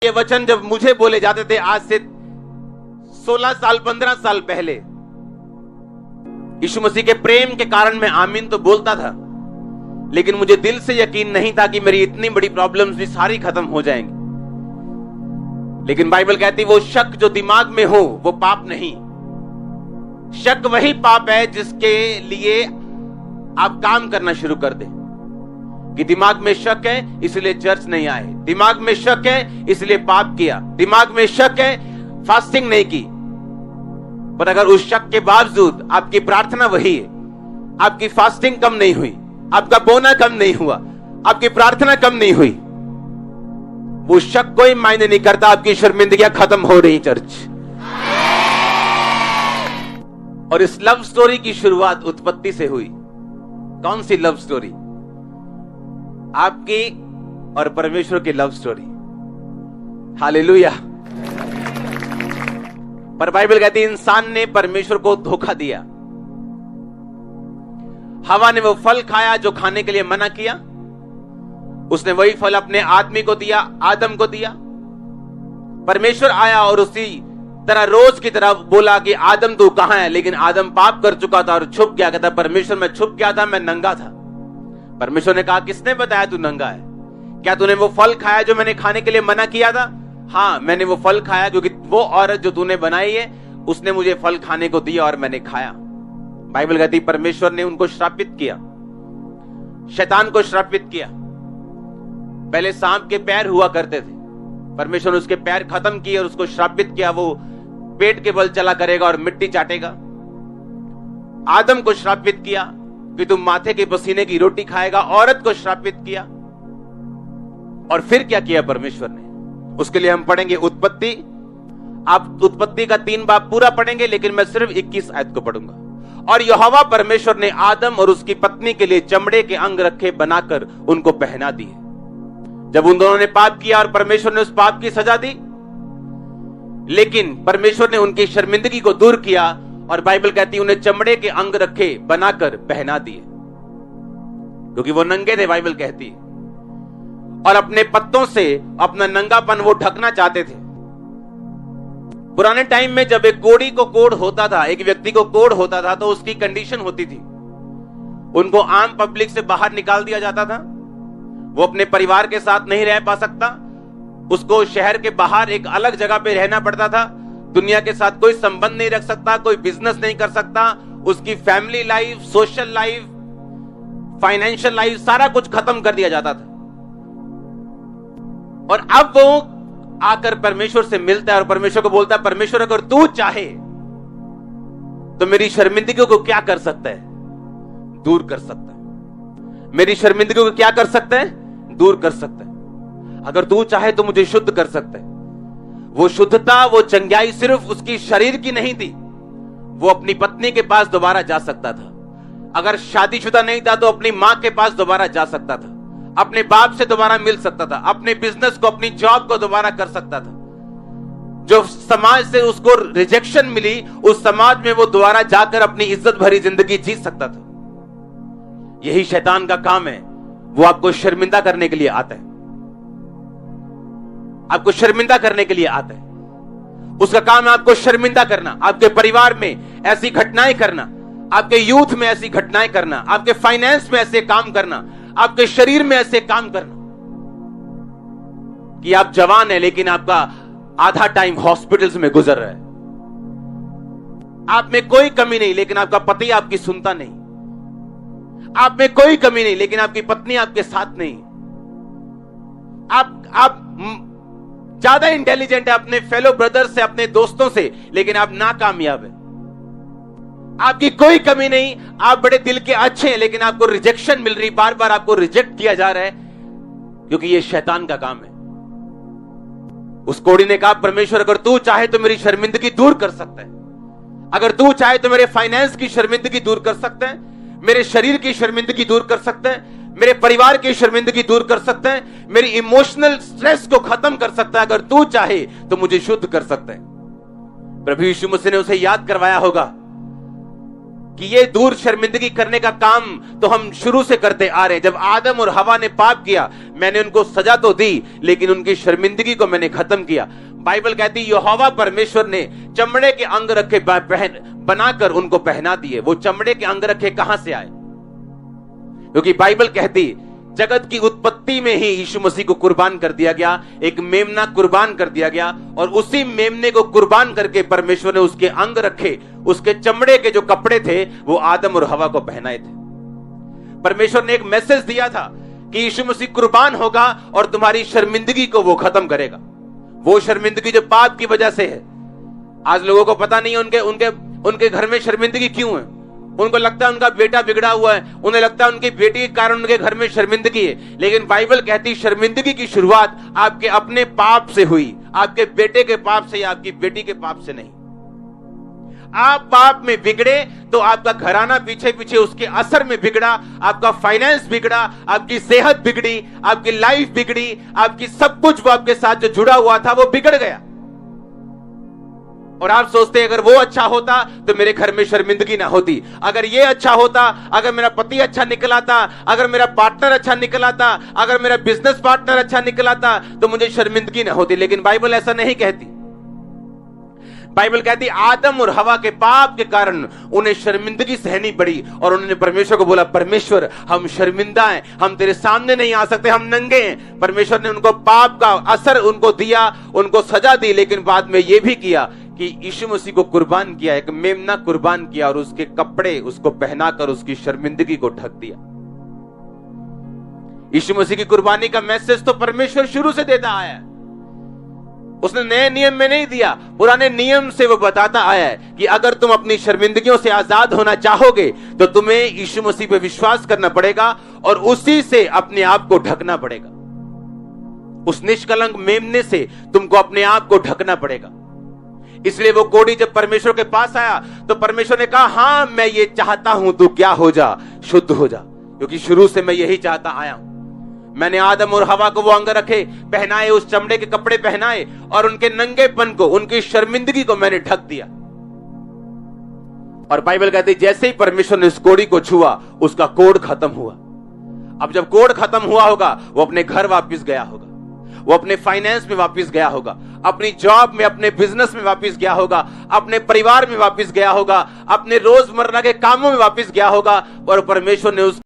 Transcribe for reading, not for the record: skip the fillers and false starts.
ये वचन जब मुझे बोले जाते थे आज से 16 साल 15 साल पहले, यीशु मसीह के प्रेम के कारण मैं आमीन तो बोलता था, लेकिन मुझे दिल से यकीन नहीं था कि मेरी इतनी बड़ी प्रॉब्लम्स भी सारी खत्म हो जाएंगी। लेकिन बाइबल कहती वो शक जो दिमाग में हो वो पाप नहीं। शक वही पाप है जिसके लिए आप काम करना शुरू कर दें कि दिमाग में शक है इसलिए चर्च नहीं आए, दिमाग में शक है इसलिए पाप किया, दिमाग में शक है फास्टिंग नहीं की। पर अगर उस शक के बावजूद आपकी प्रार्थना वही है, आपकी फास्टिंग कम नहीं हुई, आपका बोना कम नहीं हुआ, आपकी प्रार्थना कम नहीं हुई, वो शक कोई मायने नहीं करता, आपकी शर्मिंदगियां खत्म हो रही चर्च। और इस लव स्टोरी की शुरुआत उत्पत्ति से हुई। कौन सी लव स्टोरी? आपकी और परमेश्वर की लव स्टोरी। हालेलुया। पर बाइबल कहती है इंसान ने परमेश्वर को धोखा दिया। हवा ने वो फल खाया जो खाने के लिए मना किया, उसने वही फल अपने आदमी को दिया, आदम को दिया। परमेश्वर आया और उसी तरह रोज की तरह बोला कि आदम तू कहां है, लेकिन आदम पाप कर चुका था और छुप गया। कहता परमेश्वर मैं छुप गया था, मैं नंगा था। परमेश्वर ने कहा किसने बताया तू नंगा है? क्या तूने वो फल खाया जो मैंने खाने के लिए मना किया था? हाँ, मैंने वो फल खाया क्योंकि वो औरत जो तूने बनाई है उसने मुझे फल खाने को दिया और मैंने खाया। बाइबल कहती परमेश्वर ने उनको श्रापित किया, शैतान को श्रापित किया। पहले सांप के पैर हुआ करते थे, परमेश्वर ने उसके पैर खत्म किए और उसको श्रापित किया, वो पेट के बल चला करेगा और मिट्टी चाटेगा। आदम को श्रापित किया कि तुम माथे के पसीने की रोटी खाएगा, औरत को श्रापित किया। और फिर क्या किया परमेश्वर ने? उसके लिए हम पढ़ेंगे उत्पत्ति। आप उत्पत्ति का 3 बाब पूरा पढ़ेंगे, लेकिन मैं सिर्फ 21 आयत को पढ़ूंगा। और यहोवा परमेश्वर ने आदम और उसकी पत्नी के लिए चमड़े के अंग रखे बनाकर उनको पहना दिए। जब उन दोनों ने पाप किया और परमेश्वर ने उस पाप की सजा दी, लेकिन परमेश्वर ने उनकी शर्मिंदगी को दूर किया और बाइबल कहती है उन्हें चमड़े के अंग रखे बनाकर पहना दिए, क्योंकि वो नंगे थे। बाइबल कहती है और अपने पत्तों से अपना नंगापन वो ढकना चाहते थे। पुराने टाइम में जब एक कोढ़ी को कोढ़ होता था, एक व्यक्ति को कोढ़ होता था, तो उसकी कंडीशन होती थी, उनको आम पब्लिक से बाहर निकाल दिया जाता था। वो अपने परिवार के साथ नहीं रह पा सकता, उसको शहर के बाहर एक अलग जगह पे रहना पड़ता था। दुनिया के साथ कोई संबंध नहीं रख सकता, कोई बिजनेस नहीं कर सकता, उसकी family life, social life, financial life, सारा कुछ खत्म कर दिया जाता था। और अब वो आकर परमेश्वर से मिलता है और परमेश्वर को बोलता है परमेश्वर अगर तू चाहे तो मेरी शर्मिंदगी को क्या कर सकता है? दूर कर सकता है। मेरी शर्मिंदगी को क्या कर सकता है? दूर कर सकता है। अगर तू चाहे तो मुझे शुद्ध कर सकता है। वो शुद्धता, वो चंगाई सिर्फ उसकी शरीर की नहीं थी, वो अपनी पत्नी के पास दोबारा जा सकता था। अगर शादीशुदा नहीं था तो अपनी मां के पास दोबारा जा सकता था, अपने बाप से दोबारा मिल सकता था, अपने बिजनेस को, अपनी जॉब को दोबारा कर सकता था। जो समाज से उसको रिजेक्शन मिली, उस समाज में वो दोबारा जाकर अपनी इज्जत भरी जिंदगी जी सकता था। यही शैतान का काम है, वो आपको शर्मिंदा करने के लिए आता है, आपको शर्मिंदा करने के लिए आता है। उसका काम है आपको शर्मिंदा करना, आपके परिवार में ऐसी घटनाएं करना, आपके यूथ में ऐसी घटनाएं करना, आपके फाइनेंस में ऐसे काम करना, आपके शरीर में ऐसे काम करना कि आप जवान हैं लेकिन आपका आधा टाइम हॉस्पिटल्स में गुजर रहा है। आप में कोई कमी नहीं लेकिन आपका पति आपकी सुनता नहीं। आप में कोई कमी नहीं लेकिन आपकी पत्नी आपके साथ नहीं। आप ज्यादा इंटेलिजेंट है अपने फेलो ब्रदर्स से, अपने दोस्तों से, लेकिन आप नाकामयाब है। आपकी कोई कमी नहीं, आप बड़े दिल के अच्छे हैं, लेकिन आपको रिजेक्शन मिल रही, बार बार आपको रिजेक्ट किया जा रहा है, क्योंकि यह शैतान का काम है। उस कोढ़ी ने कहा परमेश्वर अगर तू चाहे तो मेरी शर्मिंदगी दूर कर सकता है, अगर तू चाहे तो मेरे फाइनेंस की शर्मिंदगी दूर कर सकता है, मेरे शरीर की शर्मिंदगी दूर कर सकता है, मेरे परिवार की शर्मिंदगी दूर कर सकता है, मेरी इमोशनल स्ट्रेस को खत्म कर सकता है। अगर तू चाहे तो मुझे शुद्ध कर सकता है। प्रभु यीशु मसीह ने उसे याद करवाया होगा कि ये दूर शर्मिंदगी करने का काम तो हम शुरू से करते आ रहे हैं। जब आदम और हवा ने पाप किया, मैंने उनको सजा तो दी, लेकिन उनकी शर्मिंदगी को मैंने खत्म किया। बाइबल कहती है यहोवा परमेश्वर ने चमड़े के अंग रखे बनाकर उनको पहना दिए। वो चमड़े के अंग रखे कहां से आए? क्योंकि बाइबल कहती जगत की उत्पत्ति में ही यीशु मसीह को कुर्बान कर दिया गया, एक मेमना कुर्बान कर दिया गया, और उसी मेमने को कुर्बान करके परमेश्वर ने उसके अंग रखे, उसके चमड़े के जो कपड़े थे वो आदम और हवा को पहनाए थे। परमेश्वर ने एक मैसेज दिया था कि यीशु मसीह कुर्बान होगा और तुम्हारी शर्मिंदगी को वो खत्म करेगा। वो शर्मिंदगी जो पाप की वजह से है। आज लोगों को पता नहीं है उनके घर में शर्मिंदगी क्यों है। उनको लगता है उनका बेटा बिगड़ा हुआ है, उन्हें लगता है उनकी बेटी के कारण उनके घर में शर्मिंदगी है। लेकिन बाइबल कहती शर्मिंदगी की शुरुआत आपके अपने पाप से हुई, आपके बेटे के पाप से या आपकी बेटी के पाप से नहीं। आप पाप में बिगड़े तो आपका घराना पीछे पीछे उसके असर में बिगड़ा, आपका फाइनेंस बिगड़ा, आपकी सेहत बिगड़ी, आपकी लाइफ बिगड़ी, आपकी सब कुछ वो आपके साथ जो जुड़ा हुआ था वो बिगड़ गया। और आप सोचते हैं अगर वो अच्छा होता तो मेरे घर में शर्मिंदगी ना होती, अगर ये अच्छा होता, अगर मेरा पति अच्छा निकल आता, अगर मेरा पार्टनर अच्छा निकल आता, अगर मेरा बिजनेस पार्टनर अच्छा निकल आता तो मुझे शर्मिंदगी ना होती। लेकिन बाइबल ऐसा नहीं कहती। बाइबल कहती आदम और हवा के पाप के कारण उन्हें शर्मिंदगी सहनी पड़ी और उन्होंने परमेश्वर को बोला परमेश्वर हम शर्मिंदा हैं, हम तेरे सामने नहीं आ सकते, हम नंगे हैं। परमेश्वर ने उनको पाप का असर उनको दिया, उनको सजा दी, लेकिन बाद में यह भी किया कि यीशु मसीह को कुर्बान किया, एक मेमना कुर्बान किया और उसके कपड़े उसको पहनाकर उसकी शर्मिंदगी को ढक दिया। यीशु मसीह की कुर्बानी का मैसेज तो परमेश्वर शुरू से देता आया है। उसने नए नियम में नहीं दिया, पुराने नियम से वो बताता आया है कि अगर तुम अपनी शर्मिंदगियों से आजाद होना चाहोगे तो तुम्हें यीशु मसीह पे विश्वास करना पड़ेगा और उसी से अपने आप को ढकना पड़ेगा। उस निष्कलंक मेमने से तुमको अपने आप को ढकना पड़ेगा। इसलिए वो कोढ़ी जब परमेश्वर के पास आया तो परमेश्वर ने कहा हां मैं ये चाहता हूं, तू क्या हो जा, शुद्ध हो जा, क्योंकि शुरू से मैं यही चाहता आया हूं। मैंने आदम और हवा को वो अंग रखे, पहनाए, उस चमड़े के कपड़े पहनाए और उनके नंगेपन को, उनकी शर्मिंदगी को मैंने ढक दिया। और बाइबल कहती जैसे ही परमेश्वर ने उस कोढ़ी को छुआ उसका कोढ़ खत्म हुआ। अब जब कोढ़ खत्म हुआ होगा वो अपने घर वापस गया होगा, वो अपने फाइनेंस में वापस गया होगा, अपनी जॉब में, अपने बिजनेस में वापस गया होगा, अपने परिवार में वापस गया होगा, अपने रोजमर्रा के कामों में वापस गया होगा। और परमेश्वर ने उस